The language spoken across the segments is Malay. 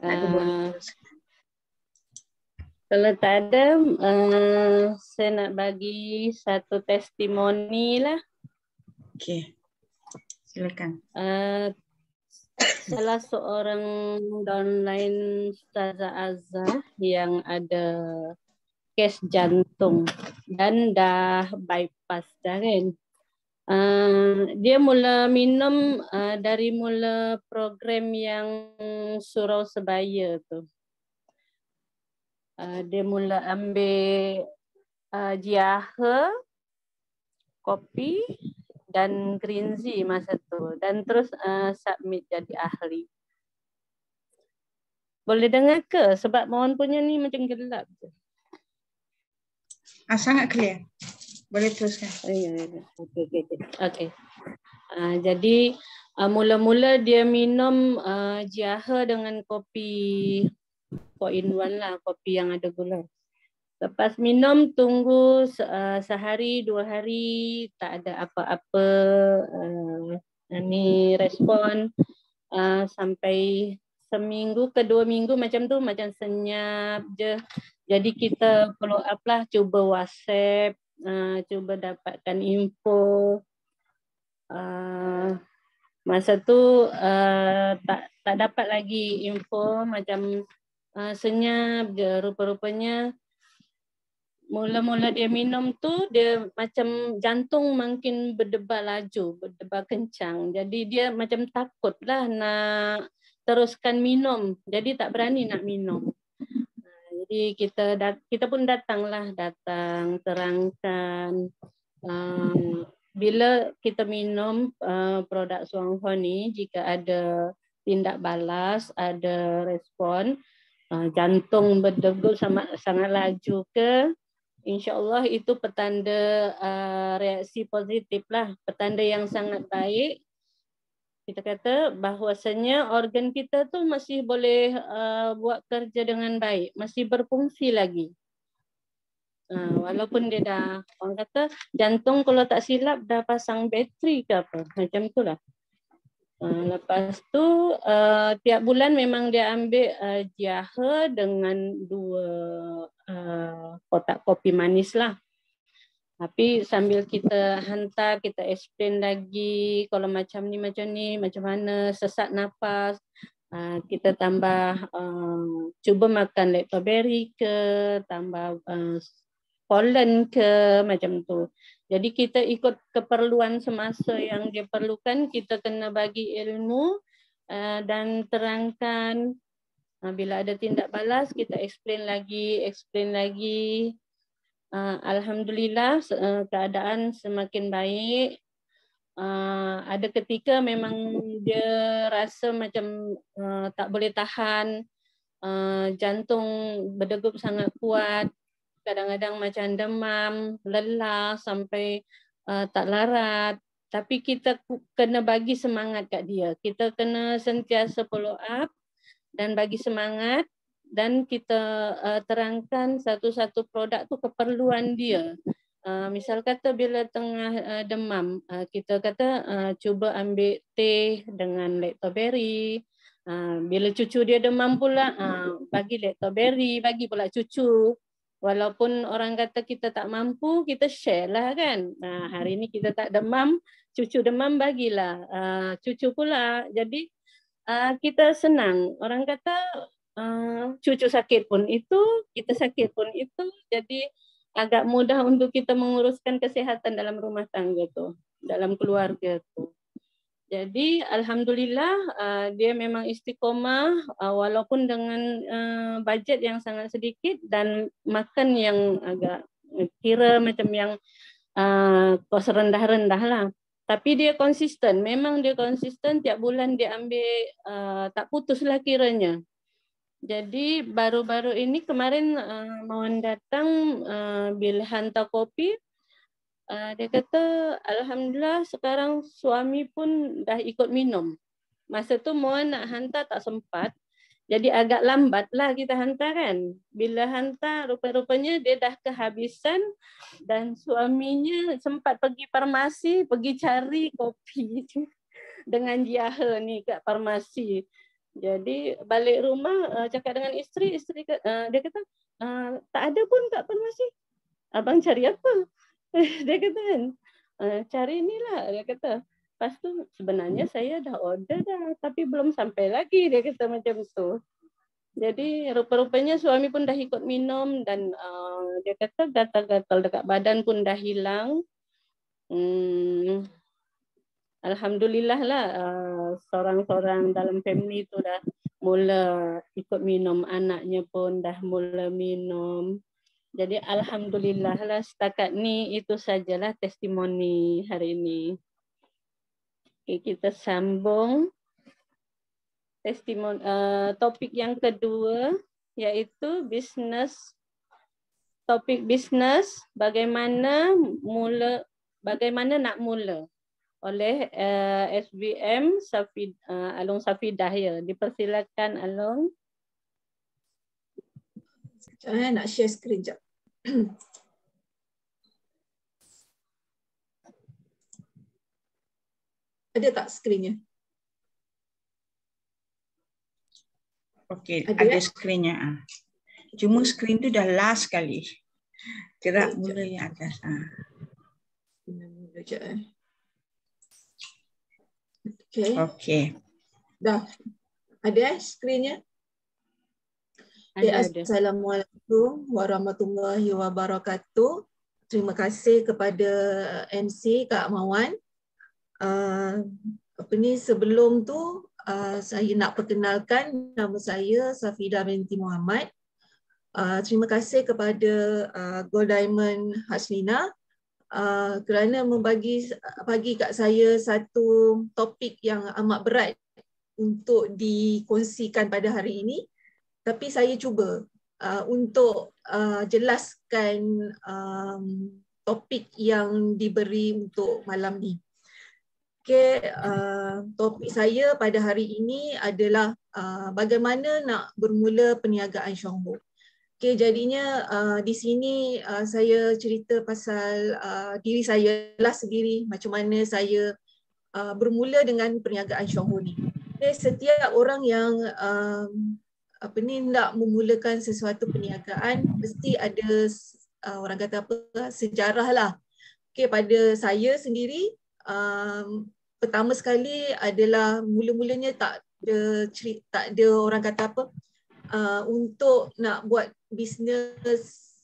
boleh Uh, terus. Kalau tak ada, saya nak bagi satu testimoni lah. Okey, silakan. Salah seorang downline Ustazah Azhar yang ada kes jantung dan dah bypass dah kan. Dia mula minum dari mula program yang Surau Sebaya tu. Dia mula ambil Jiahe, kopi dan green tea masa tu, dan terus submit jadi ahli. Boleh dengar ke? Sebab mohon punya ni macam gelap je. Sangat clear. Boleh teruskan. Okey. Jadi mula-mula dia minum Jiahe dengan kopi 4-in-1 lah, kopi yang ada gula. Lepas minum tunggu sehari 2 hari tak ada apa-apa ni respon, sampai seminggu ke 2 minggu macam tu macam senyap je. Jadi kita follow up lah, cuba WhatsApp, cuba dapatkan info. Masa tu tak dapat lagi info, macam senyap je. Rupa-rupanya mula-mula dia minum tu dia macam jantung makin berdebar laju, berdebar kencang. Jadi dia macam takut lah nak teruskan minum. Jadi tak berani nak minum. Jadi kita pun datang terangkan. Bila kita minum produk Suang Ho ni, jika ada tindak balas, ada respon, jantung berdegup sangat laju ke, InsyaAllah itu petanda reaksi positif lah, petanda yang sangat baik. Kita kata bahawasanya organ kita tu masih boleh buat kerja dengan baik, masih berfungsi lagi. Walaupun dia dah, orang kata jantung kalau tak silap dah pasang bateri ke apa, macam tu lah. Lepas tu tiap bulan memang dia ambil Jiahe dengan 2 kotak kopi manis lah. Tapi sambil kita hantar, kita explain lagi kalau macam ni, macam mana, sesak nafas, kita tambah cuba makan lactoberry ke, tambah pollen ke, macam tu. Jadi kita ikut keperluan semasa yang dia perlukan, kita kena bagi ilmu dan terangkan. Bila ada tindak balas, kita explain lagi. Alhamdulillah keadaan semakin baik. Ada ketika memang dia rasa macam tak boleh tahan, jantung berdegup sangat kuat, kadang-kadang macam demam, lelah sampai tak larat. Tapi kita kena bagi semangat kat dia. Kita kena sentiasa follow up dan bagi semangat. Dan kita terangkan satu-satu produk tu keperluan dia. Misal kata bila tengah demam, kita kata cuba ambil teh dengan lactoberry. Bila cucu dia demam pula, bagi lactoberry, bagi pula cucu. Walaupun orang kata kita tak mampu, kita share lah kan. Hari ni kita tak demam, cucu demam bagilah cucu pula. Jadi kita senang. Orang kata cucu sakit pun itu, kita sakit pun itu. Jadi agak mudah untuk kita menguruskan kesihatan dalam rumah tangga tu, dalam keluarga tu. Jadi alhamdulillah dia memang istiqomah walaupun dengan bajet yang sangat sedikit dan makan yang agak kira macam yang kos rendah-rendah lah. Tapi dia konsisten, memang dia konsisten, tiap bulan dia ambil, tak putuslah kiranya. Jadi baru-baru ini kemarin Mawan datang bila hantar kopi, dia kata alhamdulillah sekarang suami pun dah ikut minum. Masa tu Mawan nak hantar tak sempat, jadi agak lambat lah kita hantar kan. Bila hantar rupa-rupanya dia dah kehabisan dan suaminya sempat pergi farmasi, pergi cari kopi dengan Jiahe ni kat farmasi. Jadi balik rumah cakap dengan isteri dia kata tak ada pun Kak Farmasi. Abang cari apa? Dia kata kan, cari inilah, dia kata. Lepas tu sebenarnya saya dah order dah, tapi belum sampai lagi, dia kata macam tu. Jadi rupa-rupanya suami pun dah ikut minum dan dia kata gatal-gatal dekat badan pun dah hilang. Alhamdulillah lah seorang-seorang dalam family tu dah mula ikut minum, anaknya pun dah mula minum. Jadi alhamdulillah lah setakat ni itu sajalah testimoni hari ini. Okay, kita sambung testimoni topik yang kedua iaitu bisnes. Topik bisnes bagaimana nak mula oleh SBM Alung Safidah ya. Dipersilakan Alung. Saya nak share skrin jap. Ada tak skrinnya? Okey, ada skrinnya. Cuma skrin tu dah last kali. Gerak mula yang atas. Mula je. Okey. Okey. Dah. Ada skrinnya? Okay, Assalamualaikum warahmatullahi wabarakatuh. Terima kasih kepada MC Kak Mawan. Sebelum tu saya nak perkenalkan, nama saya Safidah binti Muhammad. Terima kasih kepada Gold Diamond Haslina kerana bagi kat saya satu topik yang amat berat untuk dikongsikan pada hari ini. Tapi saya cuba untuk jelaskan topik yang diberi untuk malam ni. Okay, topik saya pada hari ini adalah bagaimana nak bermula perniagaan Syongho. Okay, jadinya di sini saya cerita pasal diri saya lah sendiri, macam mana saya bermula dengan perniagaan Syongho ni. Okay, setiap orang yang nak memulakan sesuatu perniagaan mesti ada orang kata apa, sejarah lah. Okay, pada saya sendiri pertama sekali adalah mula-mulanya tak ada orang kata apa untuk nak buat bisnes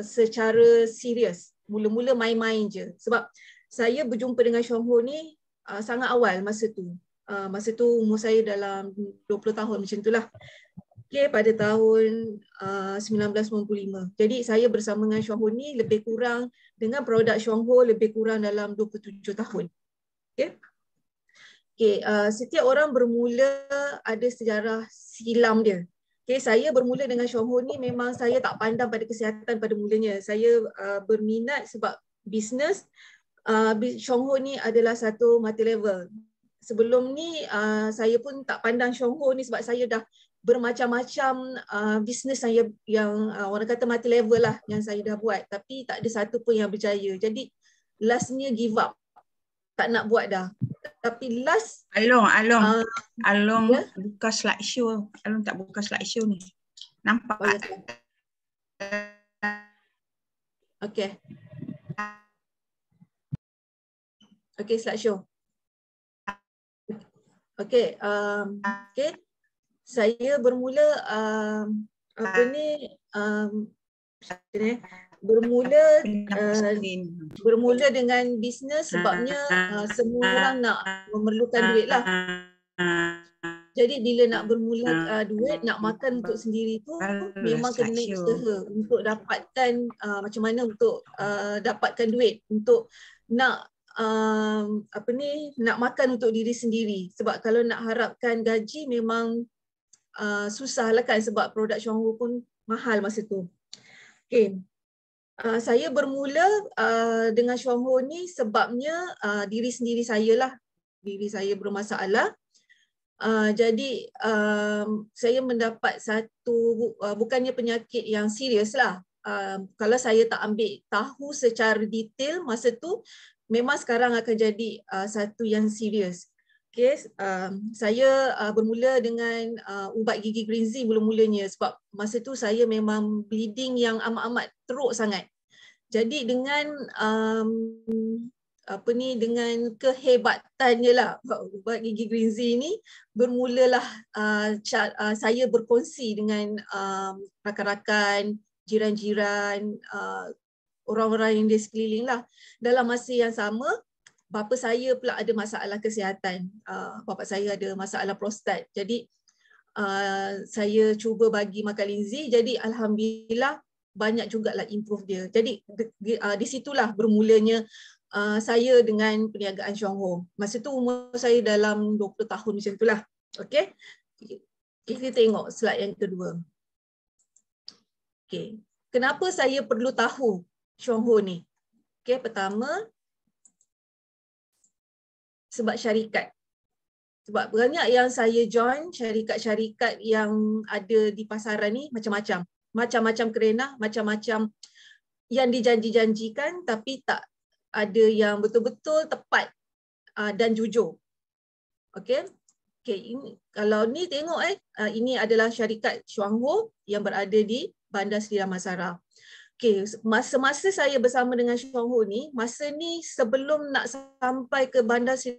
secara serius. Mula-mula main-main je. Sebab saya berjumpa dengan Syongho ni sangat awal masa tu. Masa tu umur saya dalam 20 tahun macam itulah. Okay, pada tahun 1995. Jadi saya bersama dengan Syongho ni lebih kurang dengan produk Syongho lebih kurang dalam 27 tahun. Okay. Okay, setiap orang bermula ada sejarah silam dia. Okay, saya bermula dengan Syongho ni memang saya tak pandang pada kesihatan pada mulanya. Saya berminat sebab bisnes. Syongho ni adalah satu multi level. Sebelum ni saya pun tak pandang Syongho ni sebab saya dah bermacam-macam bisnes saya yang orang kata multi level lah yang saya dah buat. Tapi tak ada satu pun yang berjaya. Jadi lastnya give up. Tak nak buat dah. Tapi last Alung ya? Buka slideshow. Alung tak buka slideshow ni. Nampak? Oh, ya. Okey. Okey, slideshow. Okey, okey. Saya bermula bermula dengan bisnes sebabnya semua orang nak memerlukan duit lah. Jadi bila nak bermula duit, nak makan untuk sendiri tu memang kena usaha untuk dapatkan macam mana untuk dapatkan duit untuk nak nak makan untuk diri sendiri. Sebab kalau nak harapkan gaji memang susah lah kan sebab produk Syongho pun mahal masa tu. Okay. Saya bermula dengan Syongho ni sebabnya diri sendiri saya lah. Diri saya bermasalah. Jadi saya mendapat satu, bukannya penyakit yang serius lah. Kalau saya tak ambil tahu secara detail masa tu, memang sekarang akan jadi satu yang serius. Okay, saya bermula dengan ubat gigi Green Z mula-mulanya sebab masa tu saya memang bleeding yang amat-amat teruk sangat. Jadi dengan dengan kehebatannya lah ubat gigi Green Z ni, bermulalah saya berkongsi dengan rakan-rakan, jiran-jiran, orang-orang yang di sekeliling lah. Dalam masa yang sama, bapa saya pula ada masalah kesihatan. Bapa saya ada masalah prostat. Jadi saya cuba bagi makan linzi. Jadi alhamdulillah banyak jugalah improve dia. Jadi di situlah bermulanya saya dengan perniagaan Xiongho. Masa tu umur saya dalam 20 tahun macam itulah. Okey. Kita tengok slide yang kedua. Okey. Kenapa saya perlu tahu Xiongho ni? Okey, pertama sebab syarikat. Sebab banyak yang saya join syarikat-syarikat yang ada di pasaran ni macam-macam. Macam-macam kerenah, macam-macam yang dijanji-janjikan tapi tak ada yang betul-betul tepat dan jujur. Okey. Okey, ini kalau ni tengok ini adalah syarikat Xiongho yang berada di Bandar Seri Damansara. Okey, masa-masa saya bersama dengan Xiongho ni, masa ni sebelum nak sampai ke Bandar Seri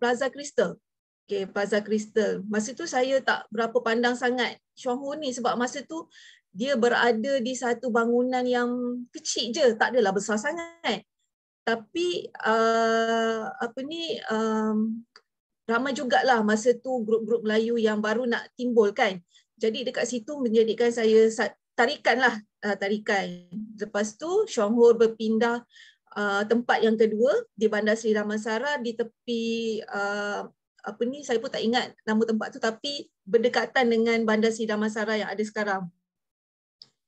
Plaza Crystal. Okay, Plaza Crystal. Masa tu saya tak berapa pandang sangat Xiongho ni sebab masa tu dia berada di satu bangunan yang kecil je, tak adalah besar sangat. Tapi ramai jugalah masa tu grup-grup Melayu yang baru nak timbul kan. Jadi dekat situ menjadikan saya tarikan. Lepas tu Xiongho berpindah tempat yang kedua di Bandar Seri Damansara di tepi saya pun tak ingat nama tempat tu tapi berdekatan dengan Bandar Seri Damansara yang ada sekarang.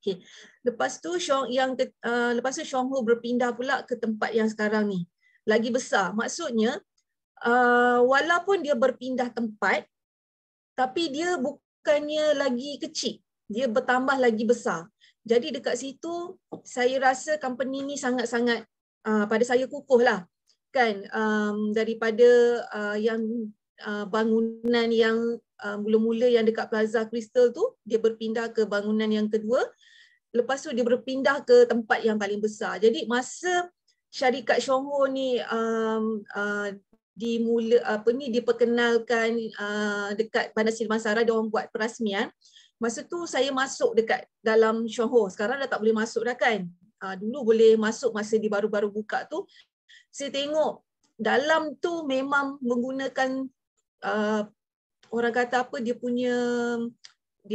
Okay. Lepas tu Xiongho berpindah pula ke tempat yang sekarang ni. Lagi besar. Maksudnya walaupun dia berpindah tempat tapi dia bukannya lagi kecil. Dia bertambah lagi besar. Jadi dekat situ saya rasa company ni sangat-sangat pada saya kukuh lah kan, daripada yang bangunan yang mula-mula yang dekat Plaza Crystal tu dia berpindah ke bangunan yang kedua, lepas tu dia berpindah ke tempat yang paling besar. Jadi masa syarikat Xiongho ni diperkenalkan dekat Bandar Seri Damansara, dia orang buat perasmian. Masa tu saya masuk dekat dalam Xiongho. Sekarang dah tak boleh masuk dah kan. Dulu boleh masuk masa di baru-baru buka tu. Saya tengok dalam tu memang menggunakan orang kata apa, dia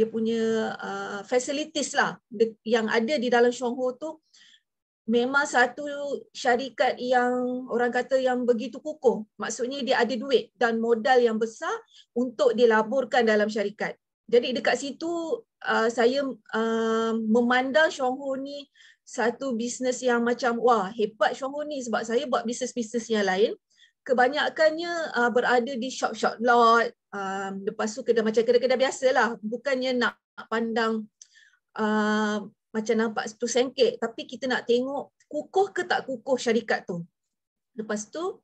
punya facilities lah yang ada di dalam Xiongho tu. Memang satu syarikat yang orang kata yang begitu kukuh. Maksudnya dia ada duit dan modal yang besar untuk dilaburkan dalam syarikat. Jadi dekat situ saya memandang Xiongho ni satu bisnes yang macam wah hebat Xiongho ni, sebab saya buat bisnes-bisnes yang lain kebanyakannya berada di shop-shop lot, lepas tu macam kedai-kedai biasalah, bukannya nak pandang macam nampak tu sengkek, tapi kita nak tengok kukuh ke tak kukuh syarikat tu. Lepas tu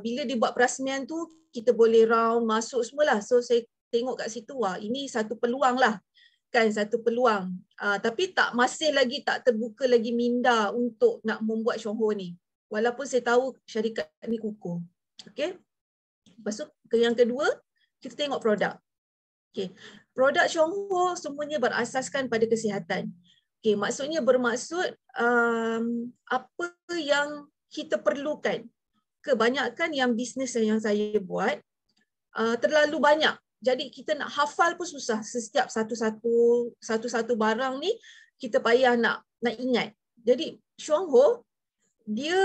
bila dibuat perasmian tu kita boleh round masuk semualah. So saya tengok kat situ wah ini satu peluang lah kan, satu peluang. Tapi masih lagi tak terbuka lagi minda untuk nak membuat Xiongho ni. Walaupun saya tahu syarikat ni kukuh. Okey. Lepas tu yang kedua kita tengok produk. Okey. Produk Xiongho semuanya berasaskan pada kesihatan. Okey, maksudnya bermaksud apa yang kita perlukan. Kebanyakan yang bisnes yang saya buat terlalu banyak. Jadi kita nak hafal pun susah. Setiap satu-satu barang ni kita payah nak ingat. Jadi Xiongho dia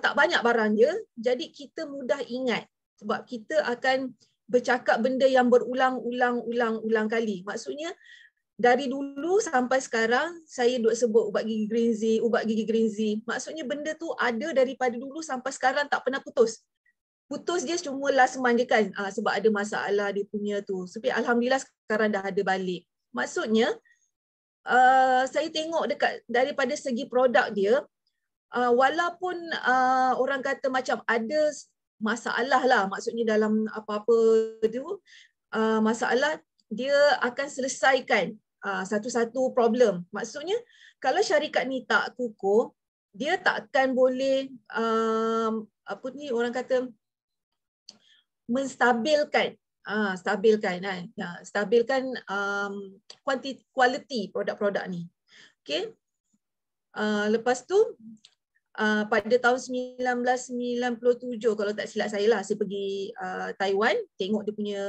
tak banyak barang dia, jadi kita mudah ingat sebab kita akan bercakap benda yang berulang-ulang kali. Maksudnya dari dulu sampai sekarang saya duk sebut ubat gigi Green Z. Maksudnya benda tu ada daripada dulu sampai sekarang tak pernah putus. putus dia cuma last month je kan, sebab ada masalah dia punya tu. Tapi alhamdulillah sekarang dah ada balik. Maksudnya saya tengok dekat daripada segi produk dia, walaupun orang kata macam ada masalah lah, maksudnya dalam apa-apa tu masalah, dia akan selesaikan satu-satu problem. Maksudnya kalau syarikat ni tak kukuh, dia takkan boleh apa ni orang kata menstabilkan stabilkan kualiti produk-produk ni. Okey. Lepas tu pada tahun 1997 kalau tak silap saya lah, saya pergi Taiwan, tengok dia punya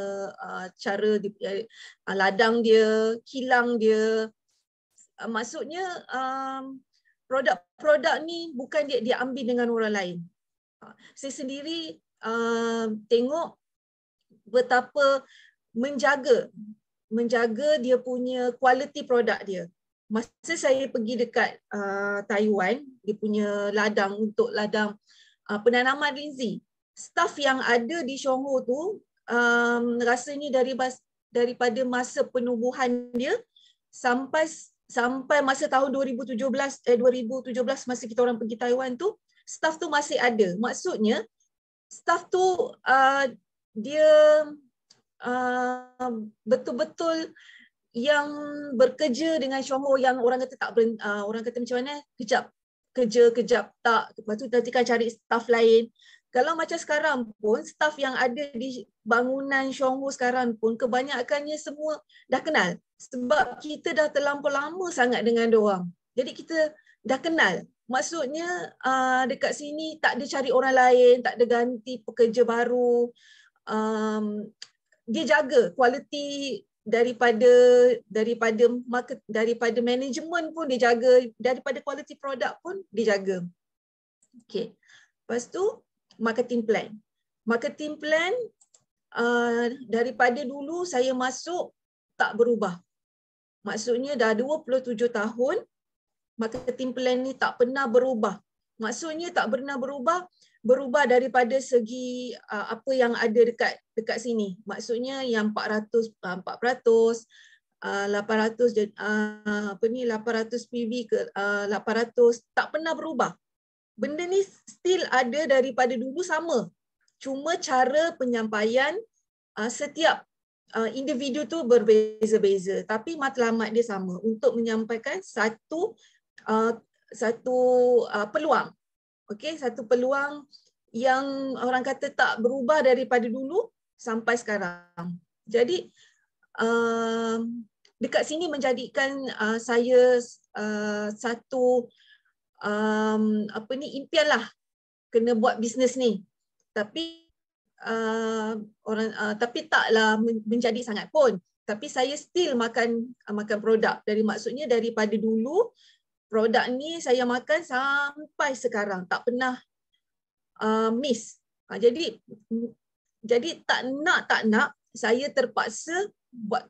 cara dia, ladang dia, kilang dia. Maksudnya produk-produk ni bukan dia ambil dengan orang lain. Saya sendiri tengok betapa menjaga dia punya kualiti produk dia. Masa saya pergi dekat Taiwan, dia punya ladang untuk ladang penanaman rinzi, staf yang ada di Shonghu tu rasanya daripada masa penubuhan dia sampai masa tahun 2017 masa kita orang pergi Taiwan tu, staf tu masih ada. Maksudnya staf tu dia betul-betul yang bekerja dengan Shonghu, yang orang kata tak orang kata macam mana, kejap tak, lepas tu nanti kan cari staf lain. Kalau macam sekarang pun staf yang ada di bangunan Shonghu sekarang pun kebanyakannya semua dah kenal, sebab kita dah terlampau lama sangat dengan diorang. Jadi kita dah kenal. Maksudnya dekat sini tak ada cari orang lain, tak ada ganti pekerja baru. Dia jaga kualiti daripada manajemen pun dia jaga, daripada kualiti produk pun dia jaga. Okey. Lepas tu marketing plan. Marketing plan daripada dulu saya masuk tak berubah. Maksudnya dah 27 tahun marketing plan ni tak pernah berubah. Maksudnya tak pernah berubah daripada segi apa yang ada dekat sini. Maksudnya yang 400 800 PV ke 800 tak pernah berubah. Benda ni still ada daripada dulu sama. Cuma cara penyampaian setiap individu tu berbeza-beza, tapi matlamat dia sama untuk menyampaikan satu peluang. Okey, satu peluang yang orang kata tak berubah daripada dulu sampai sekarang. Jadi dekat sini menjadikan saya satu impian lah, kena buat bisnes ni. Tapi tapi taklah menjadi sangat pun. Tapi saya still makan produk, maksudnya daripada dulu produk ni saya makan sampai sekarang, tak pernah miss. Jadi tak nak saya terpaksa buat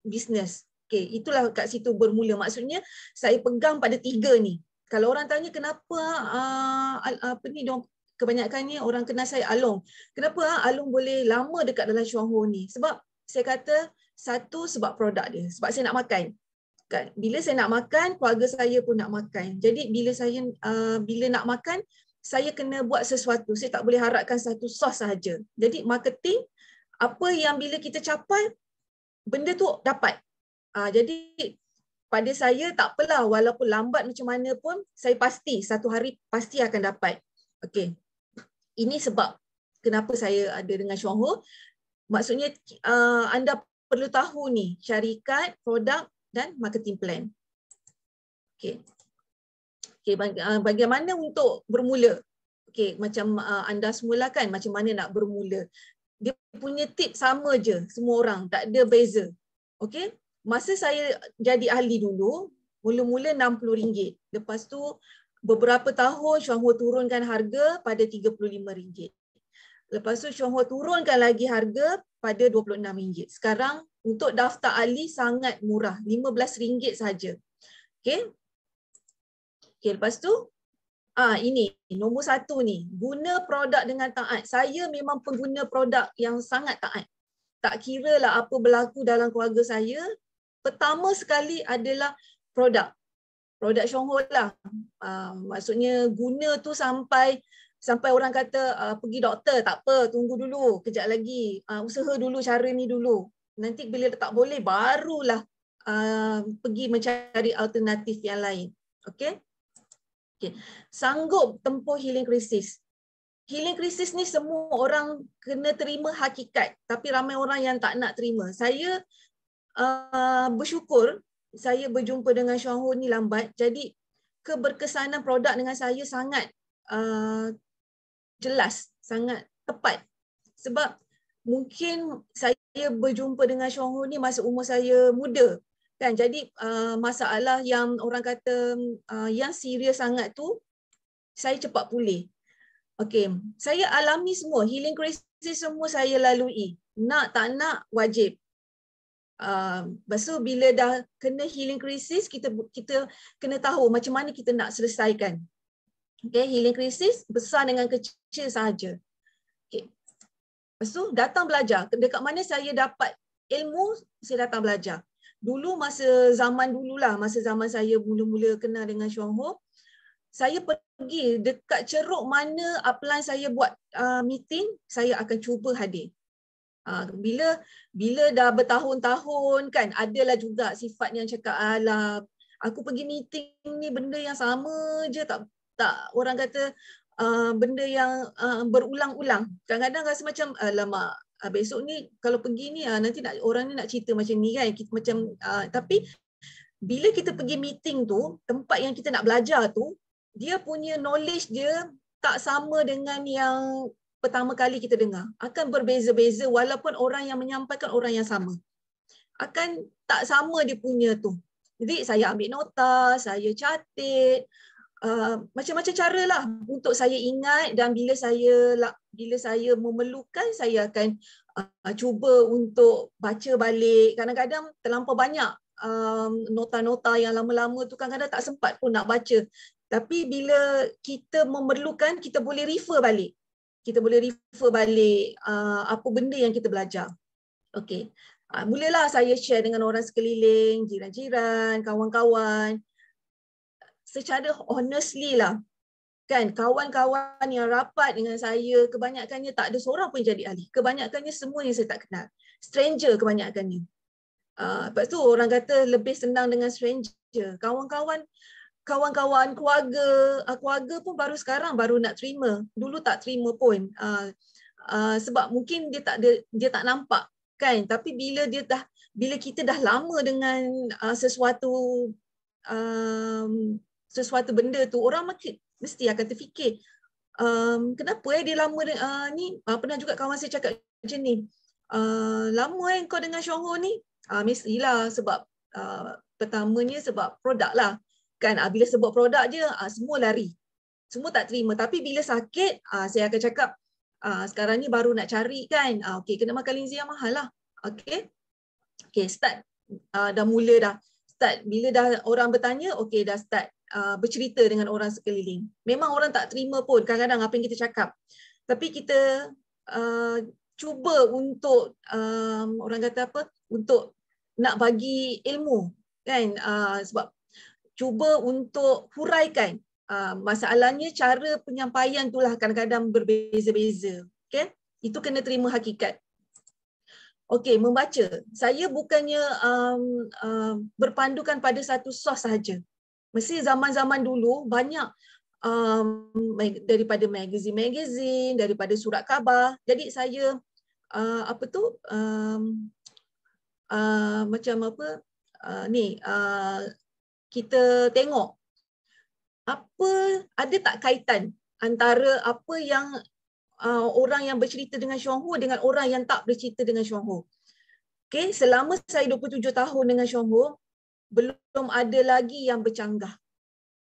bisnes. Okey, itulah kat situ bermula. Maksudnya saya pegang pada 3 ni. Kalau orang tanya kenapa kebanyakannya orang kenal saya Along. Kenapa Along boleh lama dekat dalam Shonghu ni? Sebab saya kata satu, sebab produk dia. Sebab saya nak makan. Bila saya nak makan, keluarga saya pun nak makan. Jadi bila nak makan, saya kena buat sesuatu. Saya tak boleh harapkan satu sos sahaja. Jadi marketing, apa yang bila kita capai, benda tu dapat. Jadi pada saya tak apalah, walaupun lambat macam mana pun, saya pasti satu hari pasti akan dapat. Okey. Ini sebab kenapa saya ada dengan Shonghu. Maksudnya anda perlu tahu ni syarikat, produk dan marketing plan. Okey. Okey, bagaimana untuk bermula? Okey, macam anda semula kan, macam mana nak bermula? Dia punya tip sama je semua orang, tak ada beza. Okey? Masa saya jadi ahli dulu, mula-mula RM60. Lepas tu beberapa tahun Shonghu turunkan harga pada RM35. Lepas tu Shonghu turunkan lagi harga pada RM26. Sekarang untuk daftar ahli sangat murah, RM15 saja. Okey. Okey, lepas tu Ini nombor 1 ni, guna produk dengan taat. Saya memang pengguna produk yang sangat taat. Tak kira lah apa berlaku dalam keluarga saya, pertama sekali adalah produk Chong Ho lah. Maksudnya guna tu sampai orang kata pergi doktor, tak apa, tunggu dulu, kejap lagi, usaha dulu cara ni dulu. Nanti bila tak boleh barulah pergi mencari alternatif yang lain. Okey. Sanggup tempuh healing crisis. Healing crisis ni semua orang kena terima hakikat, tapi ramai orang yang tak nak terima. Saya bersyukur saya berjumpa dengan Chong Ho ni lambat, jadi keberkesanan produk dengan saya sangat jelas, sangat tepat. Sebab mungkin saya berjumpa dengan Chong Ho ni masa umur saya muda. Kan, jadi masalah yang orang kata yang serius sangat tu saya cepat pulih. Okey, saya alami semua healing crisis, semua saya lalui. Nak tak nak wajib. Lepas tu bila dah kena healing crisis, kita kena tahu macam mana kita nak selesaikan. Okey, healing crisis besar dengan kecil sahaja. Okey. Lepas tu datang belajar. Dekat mana saya dapat ilmu, saya datang belajar. Dulu masa zaman saya mula-mula kenal dengan Chong Ho, saya pergi dekat ceruk mana upline saya buat meeting, saya akan cuba hadir. Bila dah bertahun-tahun kan, adalah juga sifat yang cakap, alah, aku pergi meeting ni benda yang sama je, tak orang kata benda yang berulang-ulang. Kadang-kadang rasa macam, alamak, besok ni kalau pergi ni nanti orang ni nak cerita macam ni kan, kita macam tapi bila kita pergi meeting tu, tempat yang kita nak belajar tu, dia punya knowledge dia tak sama dengan yang pertama kali kita dengar. Akan berbeza-beza walaupun orang yang menyampaikan orang yang sama. Akan tak sama dia punya tu. Jadi saya ambil nota, saya catat, macam-macam cara lah untuk saya ingat, dan bila saya memerlukan, saya akan cuba untuk baca balik. Kadang-kadang terlampau banyak nota-nota yang lama-lama tu kadang-kadang tak sempat pun nak baca. Tapi bila kita memerlukan, kita boleh refer balik. Apa benda yang kita belajar. Okey. Mulalah saya share dengan orang sekeliling, jiran-jiran, kawan-kawan. Secara honestly lah. Kan, kawan-kawan yang rapat dengan saya, kebanyakannya tak ada seorang pun jadi ahli. Kebanyakannya semua yang saya tak kenal. Stranger kebanyakannya. Lepas tu orang kata lebih senang dengan stranger. Kawan-kawan, keluarga pun baru sekarang nak terima. Dulu tak terima pun. Sebab mungkin dia tak nampak kan, tapi bila kita dah lama dengan sesuatu benda tu, orang mesti akan terfikir, kenapa dia lama ni. Pernah juga kawan saya cakap macam ni, lama kau dengan Chong Ho ni. Mestilah sebab pertamanya sebab produk lah kan. Bila sebut produk je, semua lari, semua tak terima. Tapi bila sakit, saya akan cakap, sekarang ni baru nak cari kan, okey, kena makan linzi yang mahal lah. Okey, start, dah mula dah start. Bila dah orang bertanya, okey, dah start bercerita dengan orang sekeliling. Memang orang tak terima pun kadang-kadang apa yang kita cakap, tapi kita cuba untuk orang kata apa, untuk nak bagi ilmu kan, sebab cuba untuk huraikan. Masalahnya cara penyampaian itulah kadang-kadang berbeza-beza. Okay? Itu kena terima hakikat. Okey, membaca. Saya bukannya berpandukan pada satu sos sahaja. Mesti zaman-zaman dulu banyak daripada magazine, daripada surat khabar. Jadi saya macam apa kita tengok ada tak kaitan antara apa yang orang yang bercerita dengan Chong Ho dengan orang yang tak bercerita dengan Chong Ho. Okay, selama saya 27 tahun dengan Chong Ho, belum ada lagi yang bercanggah.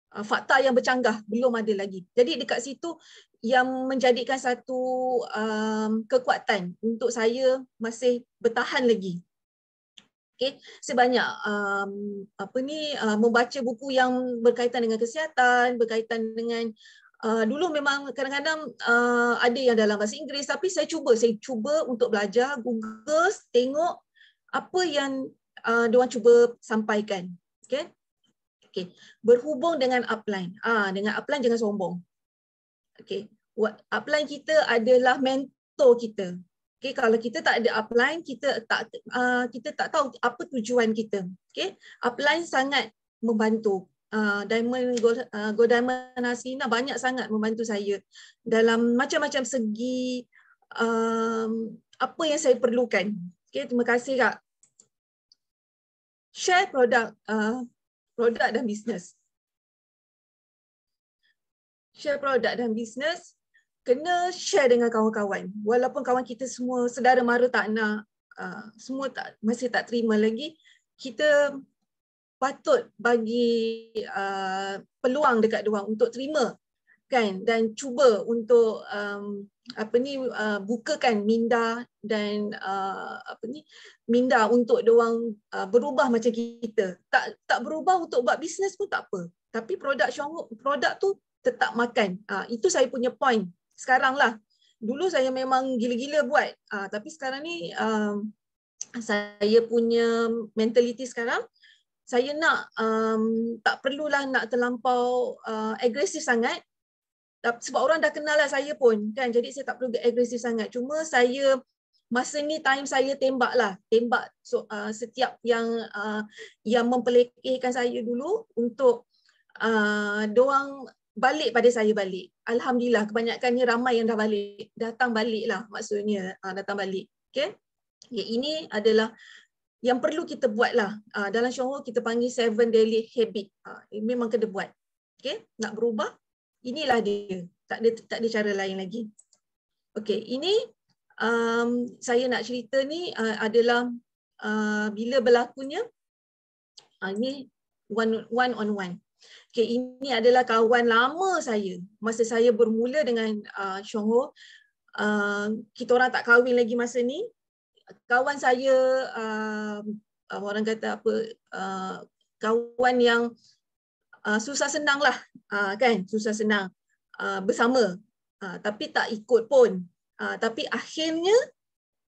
Fakta yang bercanggah belum ada lagi. Jadi dekat situ yang menjadikan satu kekuatan untuk saya masih bertahan lagi. Okay, saya banyak membaca buku yang berkaitan dengan kesihatan, berkaitan dengan dulu memang kadang-kadang ada yang dalam bahasa Inggeris, tapi saya cuba untuk belajar, Google, tengok apa yang diorang cuba sampaikan. Okay. Okay. Berhubung dengan upline. Dengan upline jangan sombong. Okay. Upline kita adalah mentor kita. Okay, kalau kita tak ada upline, kita tak tahu apa tujuan kita. Okay, upline sangat membantu. Go Diamond Hasina banyak sangat membantu saya dalam macam-macam segi apa yang saya perlukan. Okay, terima kasih Kak. Share produk dan bisnes. Share produk dan bisnes. Kena share dengan kawan-kawan. Walaupun kawan kita semua sedara mara tak nak, masih tak terima lagi, kita patut bagi peluang dekat diorang untuk terima kan, dan cuba untuk bukakan minda dan minda untuk diorang berubah macam kita. Tak berubah untuk buat bisnes pun tak apa. Tapi produk tu tetap makan. Itu saya punya point. Sekarang lah. Dulu saya memang gila-gila buat. Tapi sekarang ni saya punya mentality sekarang, saya nak tak perlulah nak terlampau agresif sangat. Sebab orang dah kenal lah saya pun. Kan? Jadi saya tak perlu agresif sangat. Cuma saya, masa ni time saya tembak setiap yang mempelekehkan saya dulu untuk diorang balik pada saya balik. Alhamdulillah kebanyakannya ramai yang dah balik. Datang balik lah maksudnya. Datang balik. Okay? Ya, ini adalah yang perlu kita buat lah. Dalam Shonghua kita panggil 7 daily habit. Memang kena buat. Okay? Nak berubah, inilah dia. Tak ada cara lain lagi. Okay, ini saya nak cerita ni adalah bila berlakunya. Ini one on one. Okay, ini adalah kawan lama saya. Masa saya bermula dengan Shonghua, kita orang tak kahwin lagi masa ni. Kawan saya, orang kata apa, kawan yang susah senang lah, kan, susah senang bersama, tapi tak ikut pun. Tapi akhirnya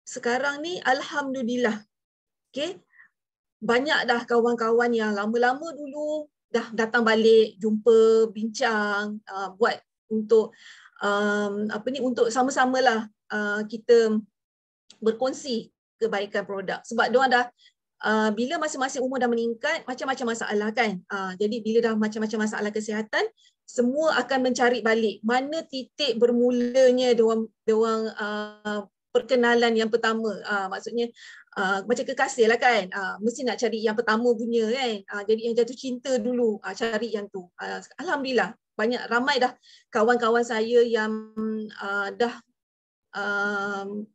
sekarang ni alhamdulillah, okay, banyak dah kawan-kawan yang lama-lama dulu dah datang balik, jumpa, bincang, buat untuk untuk sama-samalah kita berkongsi kebaikan produk. Sebab diorang dah bila masing-masing umur dah meningkat, macam-macam masalah kan. Jadi bila dah macam-macam masalah kesihatan, semua akan mencari balik mana titik bermulanya diorang perkenalan yang pertama. Maksudnya macam kekasih lah kan. Mesti nak cari yang pertama punya kan. Jadi yang jatuh cinta dulu, cari yang tu. Alhamdulillah ramai dah kawan-kawan saya yang dah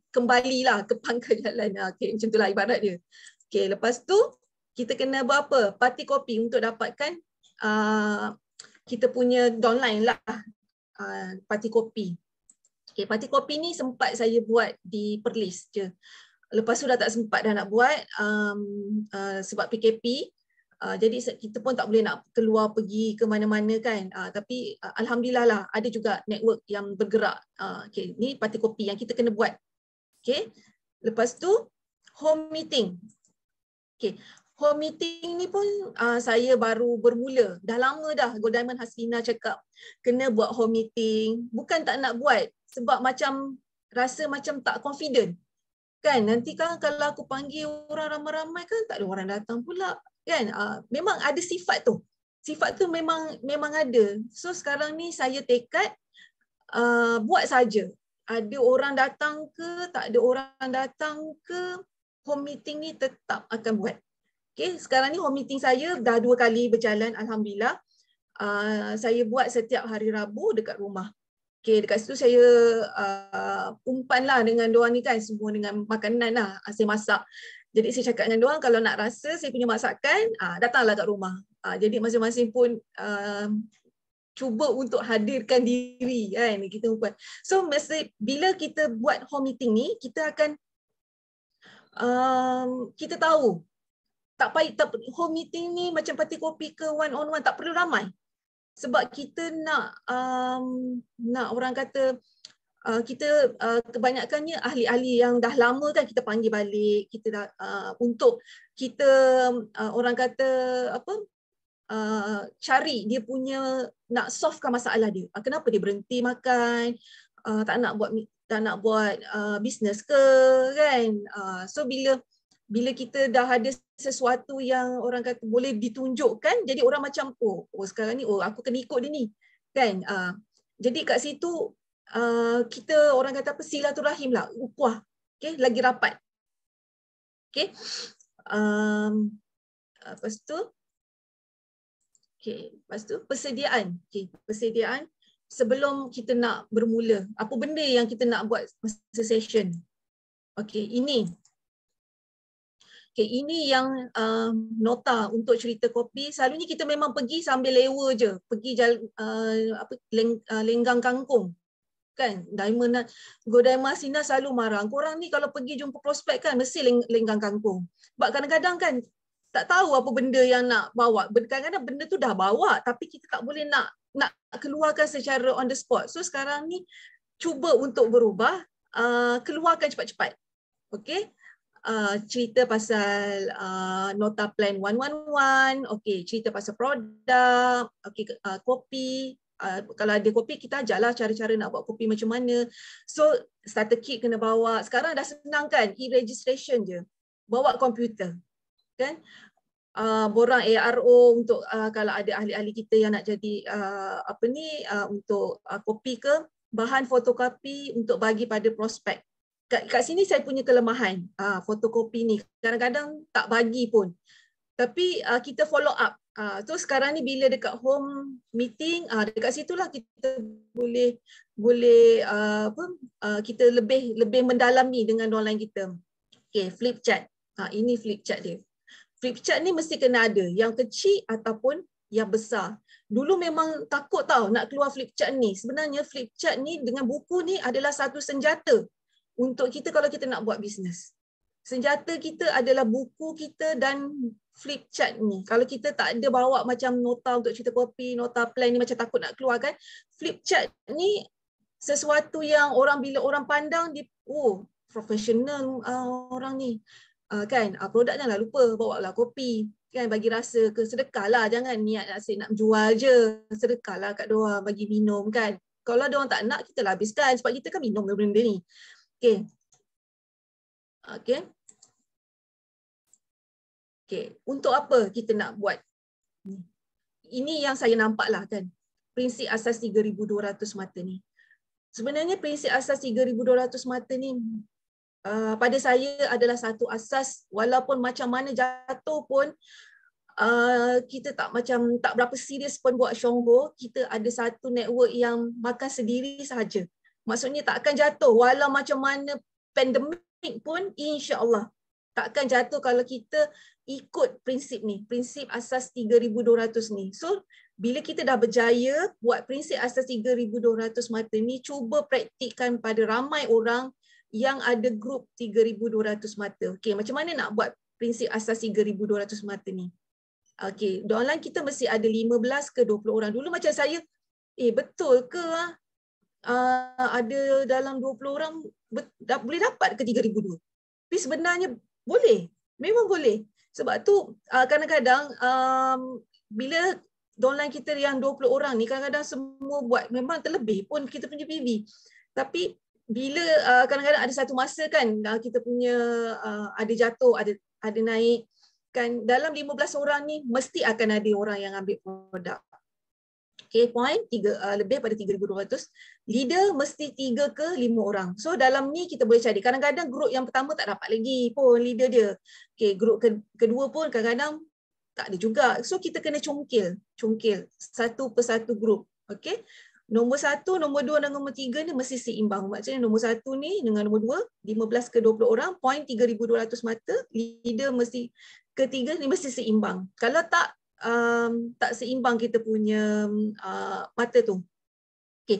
kembalilah ke pangkal jalan. Okay, macam itulah ibarat dia. Okay, lepas tu kita kena buat apa? Parti kopi untuk dapatkan kita punya downline lah, parti kopi. Okay, parti kopi ni sempat saya buat di Perlis je. Lepas tu dah tak sempat dah nak buat sebab PKP. Jadi kita pun tak boleh nak keluar pergi ke mana-mana kan. Tapi alhamdulillah lah ada juga network yang bergerak. Okay, ni parti kopi yang kita kena buat. Okay. Lepas tu home meeting. Okay. Home meeting ni pun saya baru bermula. Dah lama dah Go Diamond Hasina cakap kena buat home meeting. Bukan tak nak buat sebab macam rasa macam tak confident. Kan nanti kan kalau aku panggil orang ramai-ramai kan tak ada orang datang pula. Kan memang ada sifat tu. Sifat tu memang ada. So sekarang ni saya tekad buat saja. Ada orang datang ke, tak ada orang datang ke, home meeting ni tetap akan buat. Okay, sekarang ni home meeting saya dah 2 kali berjalan, alhamdulillah. Saya buat setiap hari Rabu dekat rumah. Okay, dekat situ saya umpan lah dengan diorang ni kan, semua dengan makanan lah, saya masak. Jadi saya cakap dengan diorang, kalau nak rasa saya punya masakan, datanglah kat rumah. Jadi masing-masing pun cuba untuk hadirkan diri kan kita umpan. So bila kita buat home meeting ni, kita akan kita tahu Tak payah, home meeting ni macam parti kopi ke one on one, tak perlu ramai. Sebab kita nak orang kata kita kebanyakannya ahli-ahli yang dah lama kan kita panggil balik, kita dah untuk kita orang kata apa, cari dia punya, nak solvekan masalah dia. Kenapa dia berhenti makan, tak nak buat bisnes ke kan. So bila kita dah ada sesuatu yang orang kata boleh ditunjukkan, jadi orang macam oh sekarang ni aku kena ikut dia ni kan. Jadi kat situ kita orang kata apa, silaturahim lah, ukhuwah, okay, lagi rapat. Okay. Lepas tu persediaan. Okay, persediaan sebelum kita nak bermula. Apa benda yang kita nak buat masa session? Okay, ini yang nota untuk cerita kopi. Selalunya kita memang pergi sambil lewa je, pergi lenggang kangkung. Kan, Go Diamond Sina selalu marah. Korang ni kalau pergi jumpa prospek kan mesti lenggang kangkung. Sebab kadang-kadang kan tak tahu apa benda yang nak bawa. Kadang-kadang benda tu dah bawa tapi kita tak boleh nak keluarkan secara on the spot. So sekarang ni cuba untuk berubah, keluarkan cepat-cepat. Okey. Cerita pasal nota plan 111, okey, cerita pasal produk, okey, kopi. Kalau ada kopi kita ajarlah cara-cara nak buat kopi macam mana. So starter kit kena bawa. Sekarang dah senang kan, e-registration je. Bawa komputer. Kan? Borang ARO untuk kalau ada ahli-ahli kita yang nak jadi untuk kopi ke, bahan fotokopi untuk bagi pada prospek. Kat sini saya punya kelemahan fotokopi ni. Kadang-kadang tak bagi pun. Tapi kita follow up. So sekarang ni bila dekat home meeting, dekat situlah kita boleh kita lebih mendalami dengan online kita. Okay, flip chart. Ini flip chart dia. Flip chart ni mesti kena ada, yang kecil ataupun yang besar. Dulu memang takut tau nak keluar flip chart ni. Sebenarnya flip chart ni dengan buku ni adalah satu senjata untuk kita kalau kita nak buat bisnes. Senjata kita adalah buku kita dan flip chart ni. Kalau kita tak ada bawa macam nota untuk cerita kopi, nota plan ni macam takut nak keluar kan. Flip chart ni sesuatu yang bila orang pandang, profesional orang ni. Kan, produk janganlah lupa, bawa lah kopi. Kan, bagi rasa ke, sedekah lah. Jangan niat nak jual je. Sedekah lah kat diorang, bagi minum kan. Kalau diorang tak nak, kita lah habiskan. Sebab kita kan minum benda ni. Okay. Okay. Okay, untuk apa kita nak buat? Ini yang saya nampak lah kan. Prinsip asas 3,200 mata ni. Sebenarnya prinsip asas 3,200 mata ni pada saya adalah satu asas, walaupun macam mana jatuh pun kita tak berapa serius pun buat Syongho, kita ada satu network yang makan sendiri sahaja. Maksudnya tak akan jatuh walau macam mana pandemik pun, insya-Allah takkan jatuh kalau kita ikut prinsip ni, prinsip asas 3,200 ni. So bila kita dah berjaya buat prinsip asas 3,200 mata ni, cuba praktikkan pada ramai orang yang ada grup 3,200 mata. Okey, macam mana nak buat prinsip asas 3,200 mata ni? Okey, di online kita mesti ada 15 ke 20 orang. Dulu macam saya, betul ke ada dalam 20 orang boleh dapat ke 3,200? Tapi sebenarnya boleh, memang boleh. Sebab tu kadang-kadang bila online kita yang 20 orang ni, kadang-kadang semua buat, memang terlebih pun kita punya PV. Tapi bila kadang-kadang ada satu masa kan kita punya ada jatuh, ada naik kan, dalam 15 orang ni mesti akan ada orang yang ambil produk. Okay, point lebih pada 3,200. Leader mesti 3 ke 5 orang. So dalam ni kita boleh cari. Kadang-kadang grup yang pertama tak dapat lagi pun leader dia. Okay, grup kedua pun kadang-kadang tak ada juga. So kita kena congkil satu persatu grup. Okay. Nombor 1, nombor 2 dan nombor 3 ni mesti seimbang. Maksudnya nombor 1 ni dengan nombor 2, 15 ke 20 orang, point 3,200 mata, leader mesti ketiga ni mesti seimbang. Kalau tak seimbang kita punya mata tu. Okay.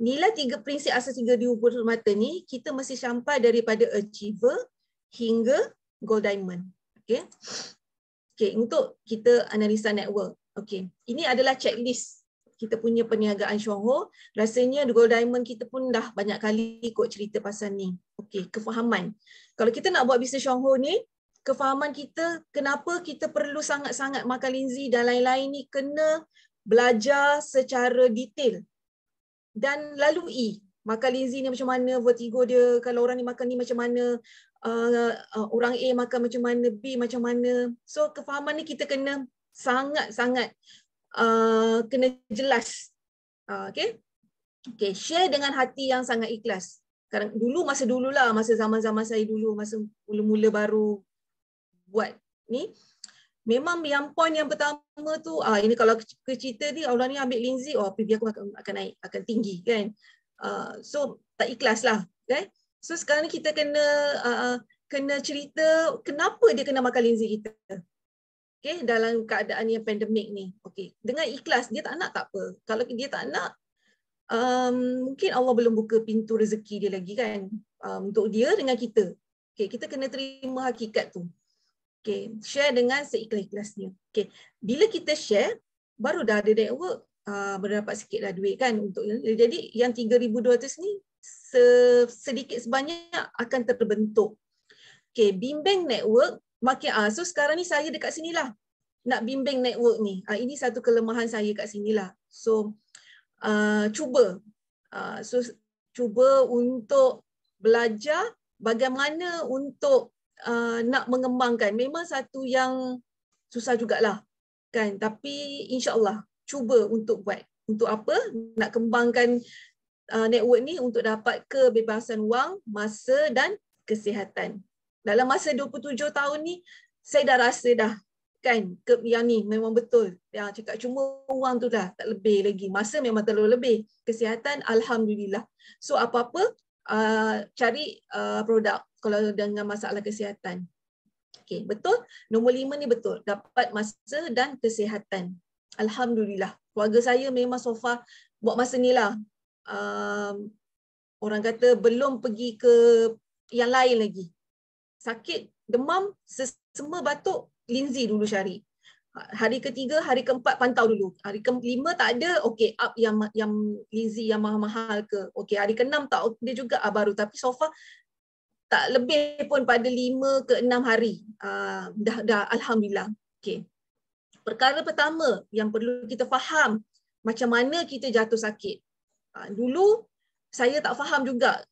Nilai prinsip asas 3,200 mata ni, kita mesti sampai daripada achiever hingga gold diamond. Okay. Okay, untuk kita analisa network. Okay, ini adalah checklist kita punya perniagaan Syongho. Rasanya Gold Diamond kita pun dah banyak kali ikut cerita pasal ni. Okay, kefahaman. Kalau kita nak buat bisnes Syongho ni, kefahaman kita kenapa kita perlu sangat-sangat makan linzi dan lain-lain ni kena belajar secara detail dan lalui. Makan linzi ni macam mana, vertigo dia, kalau orang ni makan ni macam mana, orang A makan macam mana, B macam mana. So kefahaman ni kita kena sangat-sangat kena jelas. Okay? Okay, share dengan hati yang sangat ikhlas. Kadang dulu, masa zaman-zaman saya dulu, masa mula-mula baru buat ni, memang yang point yang pertama tu, ini kalau cerita ni, orang ni ambil linzi, PB aku akan naik, akan tinggi kan. So tak ikhlas lah. Okay? So sekarang ni kita kena cerita kenapa dia kena makan linzi kita. Okay? Dalam keadaan yang pandemik ni. Okay? Dengan ikhlas, dia tak nak tak apa. Kalau dia tak nak, mungkin Allah belum buka pintu rezeki dia lagi kan. Untuk dia dengan kita. Okay? Kita kena terima hakikat tu. Okay, share dengan seikhlas-ikhlasnya. Okay, bila kita share, baru dah ada network, berdapat sikit lah duit kan. Jadi yang 3,200 ni sedikit sebanyak akan terbentuk. Okay, bimbang network, makin so sekarang ni saya dekat sinilah nak bimbang network ni. Ini satu kelemahan saya kat sinilah. So cuba untuk belajar bagaimana untuk nak mengembangkan. Memang satu yang susah jugalah kan, tapi insya-Allah cuba untuk buat. Untuk apa? Nak kembangkan network ni untuk dapat kebebasan wang, masa dan kesihatan. Dalam masa 27 tahun ni saya dah rasa dah kan, yang ni memang betul. Yang cakap cuma wang tu dah tak lebih lagi. Masa memang terlalu lebih. Kesihatan alhamdulillah. So apa-apa cari produk kalau dengan masalah kesihatan. Okay, betul. Nombor 5 ni betul. Dapat masa dan kesihatan. Alhamdulillah. Keluarga saya memang so far buat masa ni lah. Orang kata belum pergi ke yang lain lagi. Sakit, demam, semua batuk, linzi dulu cari. Hari ketiga, hari keempat pantau dulu. Hari kelima tak ada, okey, up yang linzi yang mahal-mahal ke. Okey, hari keenam tak ada juga, baru. Tapi so far tak lebih pun pada 5 ke 6 hari. Dah alhamdulillah. Okey. Perkara pertama yang perlu kita faham, macam mana kita jatuh sakit. Dulu saya tak faham juga.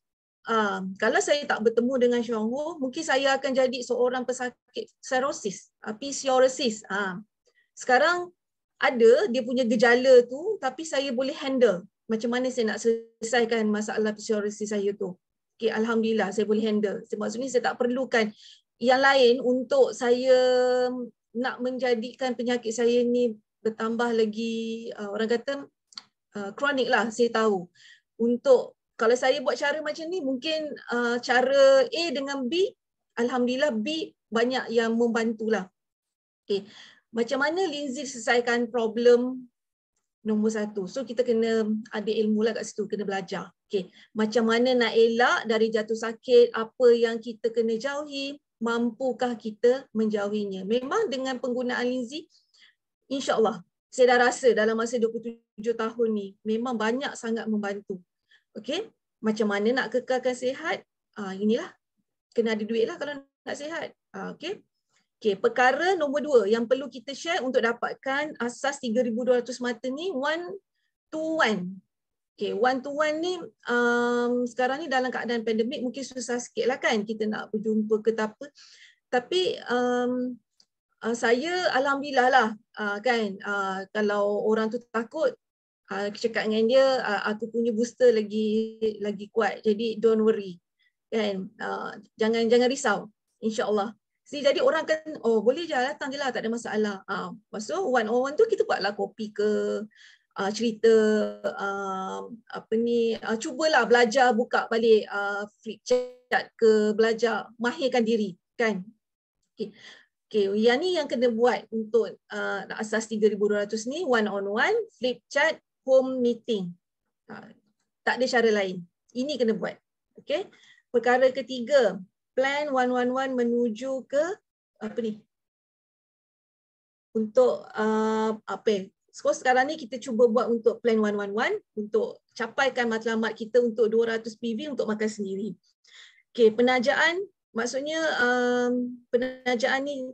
Kalau saya tak bertemu dengan Syongho, mungkin saya akan jadi seorang pesakit cirrhosis, psoriasis. Sekarang ada dia punya gejala tu, tapi saya boleh handle. Macam mana saya nak selesaikan masalah psoriasis saya tu. Okay, alhamdulillah saya boleh handle. Maksudnya saya tak perlukan yang lain untuk saya nak menjadikan penyakit saya ni bertambah lagi, orang kata kronik lah, saya tahu. Untuk kalau saya buat cara macam ni, mungkin cara A dengan B, alhamdulillah B banyak yang membantulah. Okay. Macam mana linzi selesaikan problem nombor 1. So kita kena ada ilmu lah kat situ, kena belajar. Okay. Macam mana nak elak dari jatuh sakit, apa yang kita kena jauhi, mampukah kita menjauhinya. Memang dengan penggunaan linzi, insya-Allah, saya dah rasa dalam masa 27 tahun ni, memang banyak sangat membantu. Okay. Macam mana nak kekalkan sihat, inilah, kena ada duit lah kalau nak sihat. Okay. Okay, perkara nombor 2 yang perlu kita share untuk dapatkan asas 3,200 mata ni, 1-to-1. Okay, 1-to-1 ni sekarang ni dalam keadaan pandemik mungkin susah sikit lah kan kita nak berjumpa ke apa. Tapi saya alhamdulillah lah kan, kalau orang tu takut, cakap dengan dia, aku punya booster lagi kuat, jadi don't worry kan, jangan risau, insya-Allah. Jadi orang kan, boleh je datang je lah, tak ada masalah. Lepas tu 1-on-1 tu kita buatlah kopi ke, cerita cubalah belajar buka balik flip chat ke, belajar mahirkan diri kan. Okay, yang ni yang kena buat untuk asas 3,200 ni, 1-on-1, flip chat, home meeting. Tak ada cara lain. Ini kena buat. Okay. Perkara ketiga, plan 111 menuju ke untuk so sekarang ni kita cuba buat untuk plan 111 untuk capaikan matlamat kita untuk 200 PV untuk makan sendiri. Okey, penajaan maksudnya penajaan ni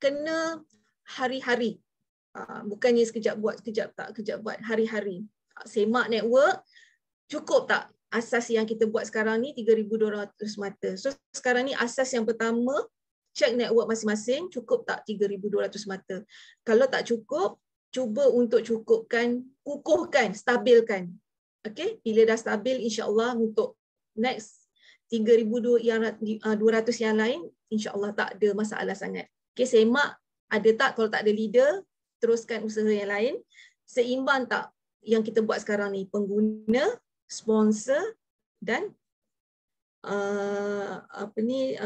kena hari-hari. Bukannya sekejap buat, sekejap tak, kejap buat, hari-hari. Semak network, cukup tak asas yang kita buat sekarang ni 3,200 mata. So sekarang ni asas yang pertama, check network masing-masing, cukup tak 3,200 mata. Kalau tak cukup, cuba untuk cukupkan, kukuhkan, stabilkan. Okay? Bila dah stabil, insya-Allah untuk next 3,200 yang lain, insya-Allah tak ada masalah sangat. Okay, semak ada tak, kalau tak ada leader, teruskan usaha yang lain. Seimbang tak yang kita buat sekarang ni, pengguna, sponsor dan